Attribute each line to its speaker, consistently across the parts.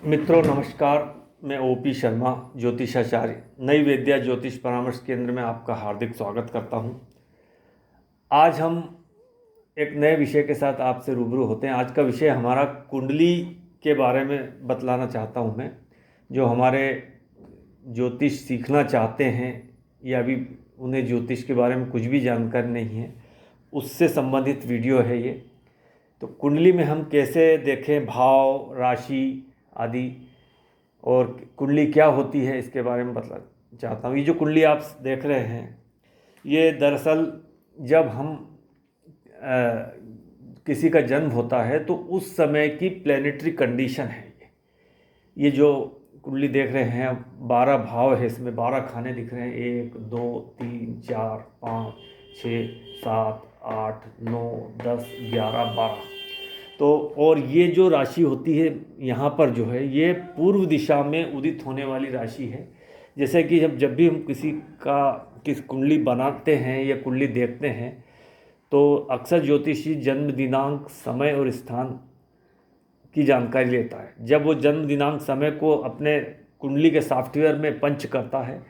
Speaker 1: मित्रों नमस्कार। मैं ओपी शर्मा ज्योतिषाचार्य नई विद्या ज्योतिष परामर्श केंद्र में आपका हार्दिक स्वागत करता हूं। आज हम एक नए विषय के साथ आपसे रूबरू होते हैं। आज का विषय हमारा कुंडली के बारे में बतलाना चाहता हूं मैं। जो हमारे ज्योतिष सीखना चाहते हैं या अभी उन्हें ज्योतिष के बारे में कुछ भी जानकारी नहीं है, उससे संबंधित वीडियो है ये। तो कुंडली में हम कैसे देखें भाव, राशि आदि, और कुंडली क्या होती है इसके बारे में बतला चाहता हूँ। ये जो कुंडली आप देख रहे हैं, ये दरअसल जब हम किसी का जन्म होता है तो उस समय की प्लेनेटरी कंडीशन है। ये जो कुंडली देख रहे हैं, 12 भाव है, इसमें 12 खाने दिख रहे हैं। 1 2 3 4 5 6 7 8 9 10 11 12। तो और ये जो राशि होती है यहाँ पर जो है, ये पूर्व दिशा में उदित होने वाली राशि है। जैसे कि जब भी हम किस कुंडली बनाते हैं या कुंडली देखते हैं, तो अक्सर ज्योतिषी जन्म दिनांक, समय और स्थान की जानकारी लेता है। जब वो जन्म दिनांक समय को अपने कुंडली के सॉफ्टवेयर में पंच करता है,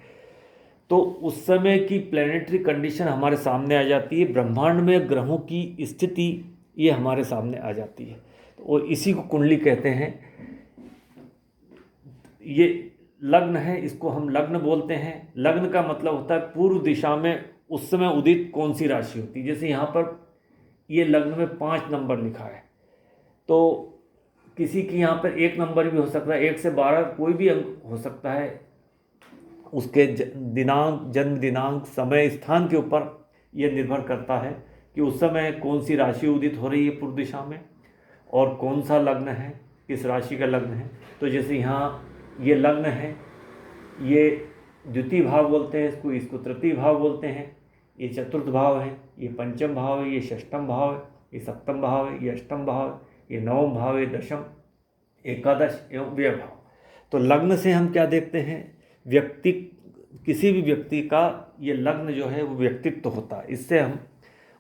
Speaker 1: तो उस समय की प्लैनेटरी कंडीशन हमारे सामने आ जाती है। ब्रह्मांड में ग्रहों की स्थिति ये हमारे सामने आ जाती है, और इसी को कुंडली कहते हैं। ये लग्न है, इसको हम लग्न बोलते हैं। लग्न का मतलब होता है पूर्व दिशा में उस समय उदित कौन सी राशि होती है। जैसे यहाँ पर ये लग्न में 5 नंबर लिखा है, तो किसी की यहाँ पर 1 नंबर भी हो सकता है। 1 से 12 कोई भी अंक हो सकता है। उसके जन्म दिनांक, समय, स्थान के ऊपर यह निर्भर करता है कि उस समय कौन सी राशि उदित हो रही है पूर्व दिशा में, और कौन सा लग्न है, किस राशि का लग्न है। तो जैसे यहाँ ये लग्न है, ये द्वितीय भाव बोलते हैं इसको, इसको तृतीय भाव बोलते हैं। ये चतुर्थ भाव है, ये पंचम भाव है, ये षष्ठम भाव है, ये सप्तम भाव है, ये अष्टम भाव है, ये नवम भाव है, दशम, एकादश एवं व्यय भाव। तो लग्न से हम क्या देखते हैं, व्यक्ति, किसी भी व्यक्ति का ये लग्न जो है वो व्यक्तित्व होता है। इससे हम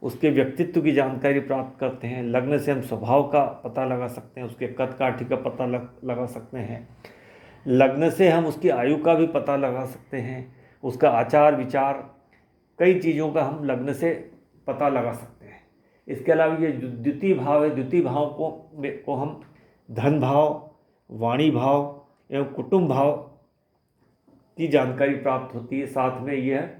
Speaker 1: उसके व्यक्तित्व की जानकारी प्राप्त करते हैं। लग्न से हम स्वभाव का पता लगा सकते हैं, उसके कद काठी का पता लगा सकते हैं। लग्न से हम उसकी आयु का भी पता लगा सकते हैं, उसका आचार विचार, कई चीज़ों का हम लग्न से पता लगा सकते हैं। इसके अलावा ये द्वितीय भाव है, द्वितीय भाव को हम धन भाव, वाणी भाव एवं कुटुंब भाव की जानकारी प्राप्त होती है। साथ में यह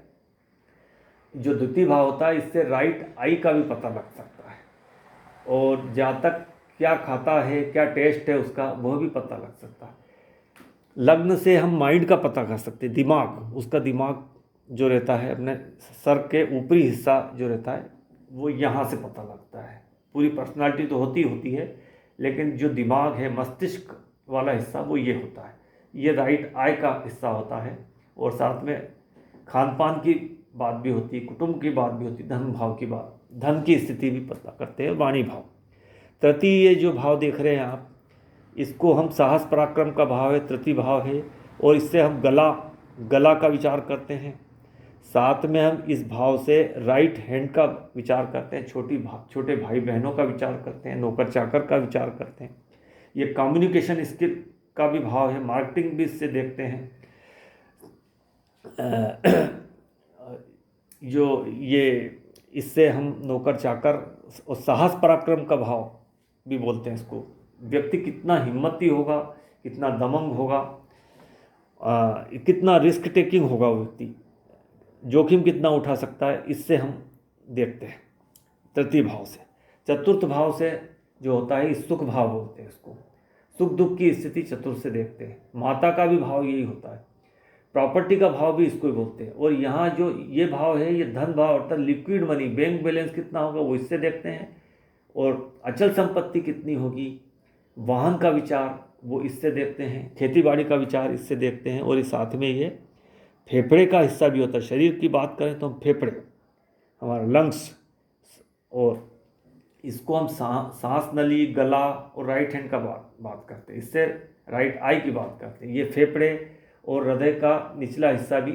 Speaker 1: जो द्वितीय भाव होता है, इससे राइट आई का भी पता लग सकता है, और जहाँ तक क्या खाता है, क्या टेस्ट है उसका, वह भी पता लग सकता है। लग्न से हम माइंड का पता कर सकते हैं, दिमाग, उसका दिमाग जो रहता है, अपने सर के ऊपरी हिस्सा जो रहता है, वो यहाँ से पता लगता है। पूरी पर्सनालिटी तो होती है, लेकिन जो दिमाग है, मस्तिष्क वाला हिस्सा, वो ये होता है। ये राइट आई का हिस्सा होता है। और साथ में खान पान की बात भी होती है, कुटुंब की बात भी होती है, धन भाव की बात, धन की स्थिति भी पता करते हैं, वाणी भाव। तृतीय ये जो भाव देख रहे हैं आप, इसको हम साहस पराक्रम का भाव है, तृतीय भाव है। और इससे हम गला का विचार करते हैं। साथ में हम इस भाव से राइट हैंड का विचार करते हैं, छोटे भाई बहनों का विचार करते हैं, नौकर चाकर का विचार करते हैं। ये कम्युनिकेशन स्किल का भी भाव है, मार्केटिंग भी इससे देखते हैं। जो ये इससे हम नौकर चाकर और साहस पराक्रम का भाव भी बोलते हैं इसको। व्यक्ति कितना हिम्मती होगा, कितना दमंग होगा, कितना रिस्क टेकिंग होगा वो व्यक्ति, जोखिम कितना उठा सकता है, इससे हम देखते हैं तृतीय भाव से। चतुर्थ भाव से जो होता है, सुख भाव बोलते हैं इसको। सुख दुख की स्थिति चतुर्थ से देखते हैं। माता का भी भाव यही होता है, प्रॉपर्टी का भाव भी इसको ही बोलते हैं। और यहाँ जो ये भाव है, ये धन भाव अर्थात लिक्विड मनी, बैंक बैलेंस कितना होगा वो इससे देखते हैं। और अचल संपत्ति कितनी होगी, वाहन का विचार वो इससे देखते हैं, खेती बाड़ी का विचार इससे देखते हैं। और इस साथ में ये फेफड़े का हिस्सा भी होता है। शरीर की बात करें तो हम फेफड़े, हमारा लंग्स, और इसको हम सांस नली, गला और राइट हैंड का बात करते हैं। इससे राइट आई की बात करते हैं। ये फेफड़े और हृदय का निचला हिस्सा भी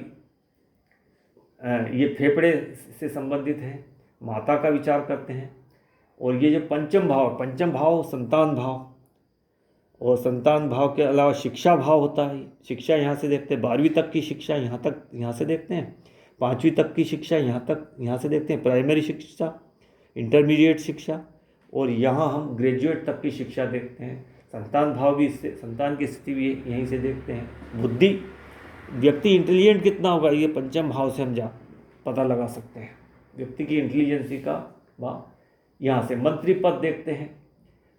Speaker 1: ये फेफड़े से संबंधित है। माता का विचार करते हैं। और ये जो पंचम भाव संतान भाव, और संतान भाव के अलावा शिक्षा भाव होता है। शिक्षा यहाँ से देखते हैं, 12वीं तक की शिक्षा यहाँ से देखते हैं, 5वीं तक की शिक्षा यहाँ से देखते हैं, प्राइमरी शिक्षा, इंटरमीडिएट शिक्षा, और यहाँ हम ग्रेजुएट तक की शिक्षा देखते हैं। संतान भाव भी इससे, संतान की स्थिति भी यहीं से देखते हैं। बुद्धि, व्यक्ति इंटेलिजेंट कितना होगा, ये पंचम भाव से हम पता लगा सकते हैं व्यक्ति की इंटेलिजेंसी का भाव। यहाँ से मंत्री पद देखते हैं।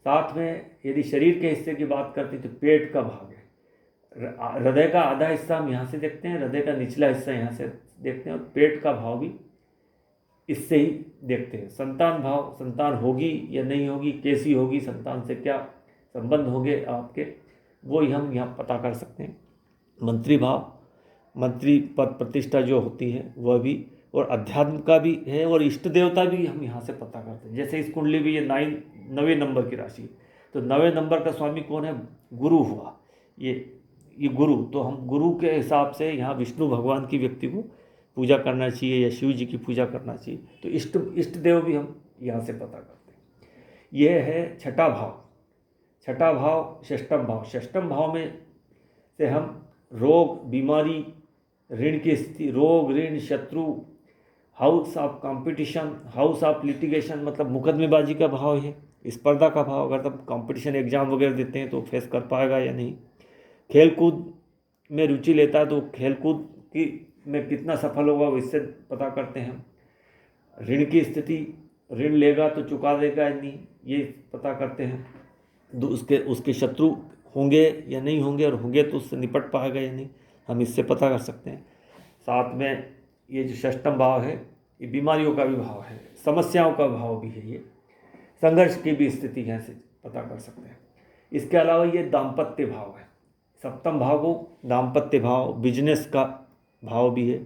Speaker 1: साथ में यदि शरीर के हिस्से की बात करते हैं तो पेट का भाग है, हृदय का आधा हिस्सा हम यहाँ से देखते हैं, हृदय का निचला हिस्सा यहाँ से देखते हैं, और पेट का भाव भी इससे ही देखते हैं। संतान भाव, संतान होगी या नहीं होगी, कैसी होगी, संतान से क्या संबंध होंगे आपके, वो ही हम यहाँ पता कर सकते हैं। मंत्री भाव, मंत्री पद प्रतिष्ठा जो होती है वह भी, और अध्यात्म का भी है, और इष्ट देवता भी हम यहाँ से पता करते हैं। जैसे इस कुंडली भी ये 9वें नंबर की राशि, तो 9वें नंबर का स्वामी कौन है, गुरु हुआ। ये गुरु, तो हम गुरु के हिसाब से यहाँ विष्णु भगवान की व्यक्ति को पूजा करना चाहिए या शिव जी की पूजा करना चाहिए। तो इष्ट देव भी हम यहाँ से पता करते हैं। यह है छठा भाव। छठा भाव षष्ठम भाव। षष्ठम भाव में से हम रोग, बीमारी, ऋण की स्थिति, रोग, ऋण, शत्रु, house of competition, house of litigation मतलब मुकदमेबाजी का भाव है, स्पर्धा का भाव, अगर तब कंपटीशन एग्जाम वगैरह देते हैं तो फेस कर पाएगा या नहीं। खेल कूद में रुचि लेता है तो खेलकूद की में कितना सफल होगा वो इससे पता करते हैं। ऋण की स्थिति, ऋण लेगा तो चुका देगा या नहीं, ये पता करते हैं। उसके शत्रु होंगे या नहीं होंगे, और होंगे तो उससे निपट पाएगा या नहीं, हम इससे पता कर सकते हैं। साथ में ये जो षष्ठम भाव है ये बीमारियों का भी भाव है, समस्याओं का भाव भी है, ये संघर्ष की भी स्थिति यहाँ से पता कर सकते हैं। इसके अलावा ये दाम्पत्य भाव है। सप्तम भाव को दाम्पत्य भाव, बिजनेस का भाव भी है,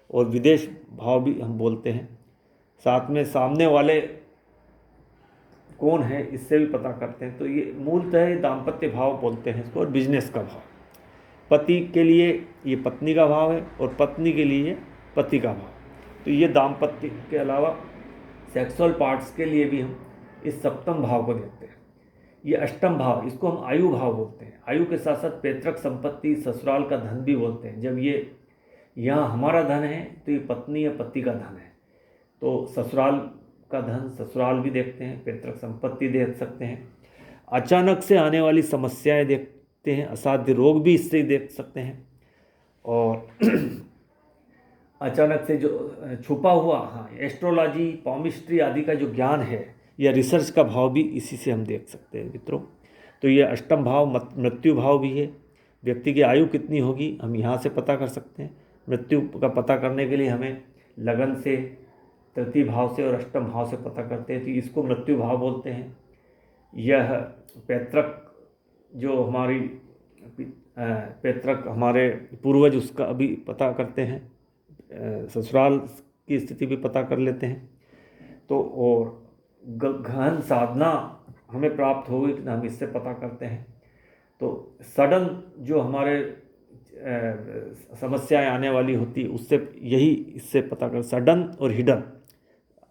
Speaker 1: और विदेश भाव भी हम बोलते हैं। साथ में सामने वाले कौन है इससे भी पता करते हैं। तो ये मूलतः दाम्पत्य भाव बोलते हैं इसको, और बिजनेस का भाव। पति के लिए ये पत्नी का भाव है, और पत्नी के लिए पति का भाव। तो ये दाम्पत्य के अलावा सेक्सुअल पार्ट्स के लिए भी हम इस सप्तम भाव को देखते हैं। ये अष्टम भाव, इसको हम आयु भाव बोलते हैं। आयु के साथ साथ पैतृक संपत्ति, ससुराल का धन भी बोलते हैं। जब ये यहाँ हमारा धन है तो ये पत्नी या पति का धन है, तो ससुराल का धन, ससुराल भी देखते हैं, पैतृक संपत्ति देख सकते हैं। अचानक से आने वाली समस्याएं देखते हैं, असाध्य रोग भी इससे देख सकते हैं। और अचानक से जो छुपा हुआ, हाँ, एस्ट्रोलॉजी, पॉमिस्ट्री आदि का जो ज्ञान है या रिसर्च का भाव भी इसी से हम देख सकते हैं मित्रों। तो ये अष्टम भाव मृत्यु भाव भी है। व्यक्ति की आयु कितनी होगी हम यहाँ से पता कर सकते हैं। मृत्यु का पता करने के लिए हमें लगन से, तृतीय भाव से और अष्टम भाव से पता करते हैं, तो इसको मृत्यु भाव बोलते हैं। यह पैतृक जो हमारी पैतृक हमारे पूर्वज, उसका भी पता करते हैं, ससुराल की स्थिति भी पता कर लेते हैं। तो और गहन साधना हमें प्राप्त होगी कि हम इससे पता करते हैं। तो सडन जो हमारे समस्याएं आने वाली होती उससे यही इससे पता कर, सडन और हिडन,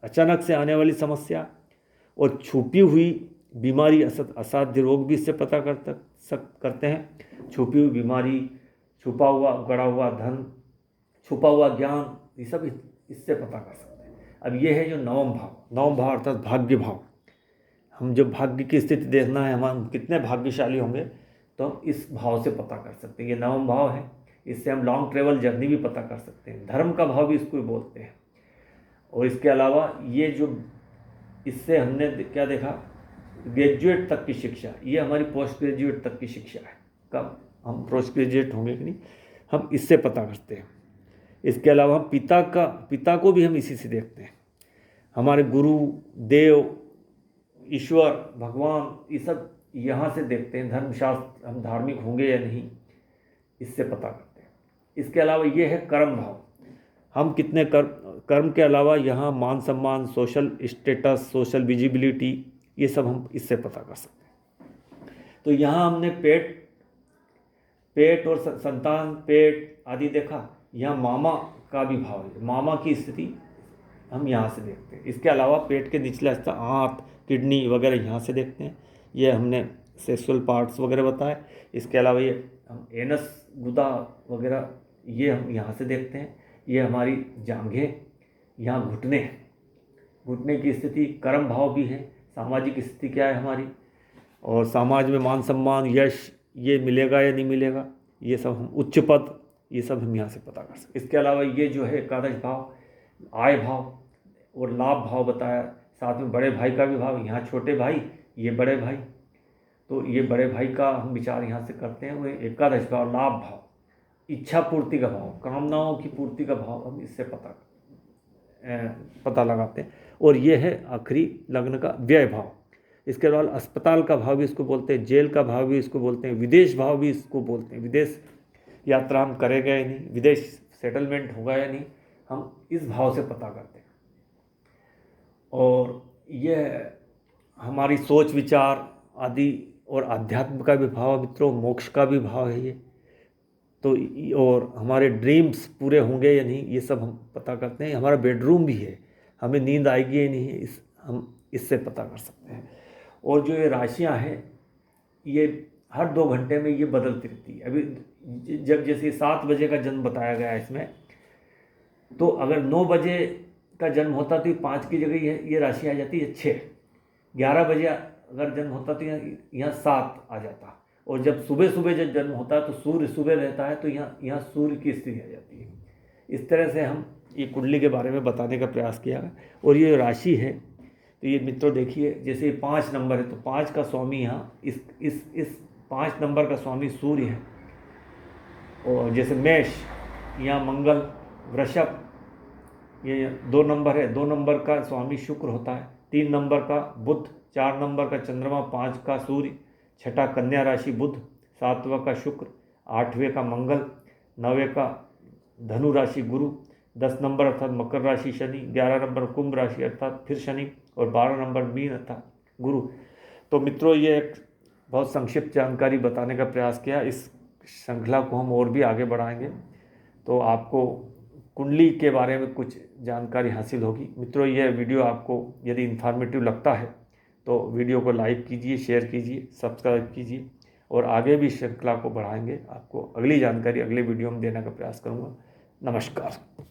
Speaker 1: अचानक से आने वाली समस्या और छुपी हुई बीमारी, असाध्य रोग भी इससे पता करते हैं। छुपी हुई बीमारी, छुपा हुआ गड़ा हुआ धन, छुपा हुआ ज्ञान, ये सब इससे पता कर सकते हैं। अब ये है जो नवम भाव। नवम भाव अर्थात भाग्य भाव। हम जब भाग्य की स्थिति देखना है हम कितने भाग्यशाली होंगे तो हम इस भाव से पता कर सकते हैं। ये नवम भाव है, इससे हम लॉन्ग ट्रेवल जर्नी भी पता कर सकते हैं। धर्म का भाव भी इसको बोलते हैं। और इसके अलावा ये जो इससे हमने क्या देखा, ग्रेजुएट तक की शिक्षा, ये हमारी पोस्ट ग्रेजुएट तक की शिक्षा है। कब हम पोस्ट ग्रेजुएट होंगे कि नहीं, हम इससे पता करते हैं। इसके अलावा हम पिता को भी हम इसी से देखते हैं। हमारे गुरु, देव, ईश्वर, भगवान, ये सब यहाँ से देखते हैं। धर्मशास्त्र, हम धार्मिक होंगे या नहीं, इससे पता करते हैं। इसके अलावा ये है कर्म भाव। हम कितने कर्म के अलावा यहाँ मान सम्मान, सोशल स्टेटस, सोशल विजिबिलिटी, ये सब हम इससे पता कर सकते हैं। तो यहाँ हमने पेट और संतान, पेट आदि देखा। यहाँ मामा का भी भाव है, मामा की स्थिति हम यहाँ से देखते हैं। इसके अलावा पेट के निचला हिस्सा, आंत, किडनी वगैरह यहाँ से देखते हैं। ये हमने सेक्सुअल पार्ट्स वगैरह बताए। इसके अलावा ये हम एनस गुदा वगैरह ये हम यहाँ से देखते हैं। ये हमारी जांघें, यहाँ घुटने की स्थिति, कर्म भाव भी है, सामाजिक स्थिति क्या है हमारी, और समाज में मान सम्मान यश ये मिलेगा या नहीं मिलेगा, ये सब हम उच्च पद, ये सब हम यहाँ से पता कर सकते। इसके अलावा ये जो है एकादश भाव, आय भाव और लाभ भाव बताया, साथ में बड़े भाई का भी भाव, यहाँ छोटे भाई ये बड़े भाई, तो ये बड़े भाई का हम विचार यहाँ से करते हैं। वो एकादश भाव, लाभ भाव, इच्छा पूर्ति का भाव, कामनाओं की पूर्ति का भाव हम इससे पता लगाते हैं। और ये है आखिरी लग्न का व्यय भाव। इसके बाद अस्पताल का भाव भी इसको बोलते हैं, जेल का भाव भी इसको बोलते हैं, विदेश भाव भी इसको बोलते हैं। विदेश यात्रा हम करेंगे या नहीं, विदेश सेटलमेंट होगा या नहीं, हम इस भाव से पता करते हैं। और यह हमारी सोच विचार आदि और अध्यात्म का भी भाव मित्रों, मोक्ष का भी भाव है ये तो। और हमारे ड्रीम्स पूरे होंगे या नहीं, ये सब हम पता करते हैं। हमारा बेडरूम भी है, हमें नींद आएगी या नहीं, हम इससे पता कर सकते हैं। और जो ये राशियां हैं ये हर 2 घंटे में ये बदलती रहती है। अभी जब जैसे 7 बजे का जन्म बताया गया है इसमें, तो अगर 9 बजे का जन्म होता तो 5 की जगह ये राशि आ जाती है 6। 11 बजे अगर जन्म होता तो यहाँ 7 आ जाता। और जब सुबह जब जन्म होता है तो सूर्य सुबह रहता है, तो यहाँ सूर्य की स्थिति आ जाती है। इस तरह से हम ये कुंडली के बारे में बताने का प्रयास किया है। और ये राशि है तो ये मित्रों देखिए, जैसे 5 नंबर है तो 5 का स्वामी यहाँ इस 5 नंबर का स्वामी सूर्य है। और जैसे मेष, यहाँ मंगल, वृषभ ये 2 नंबर है, 2 नंबर का स्वामी शुक्र होता है, 3 नंबर का बुध, 4 नंबर का चंद्रमा, 5 का सूर्य, 6ठा कन्या राशि बुध, 7वां का शुक्र, 8वें का मंगल, 9वें का धनु राशि गुरु, 10 नंबर अर्थात मकर राशि शनि, 11 नंबर कुंभ राशि अर्थात फिर शनि, और 12 नंबर मीन अर्थात गुरु। तो मित्रों ये एक बहुत संक्षिप्त जानकारी बताने का प्रयास किया। इस श्रृंखला को हम और भी आगे बढ़ाएंगे तो आपको कुंडली के बारे में कुछ जानकारी हासिल होगी। मित्रों यह वीडियो आपको यदि इन्फॉर्मेटिव लगता है तो वीडियो को लाइक कीजिए, शेयर कीजिए, सब्सक्राइब कीजिए, और आगे भी श्रृंखला को बढ़ाएंगे। आपको अगली जानकारी अगले वीडियो में देने का प्रयास करूँगा। नमस्कार।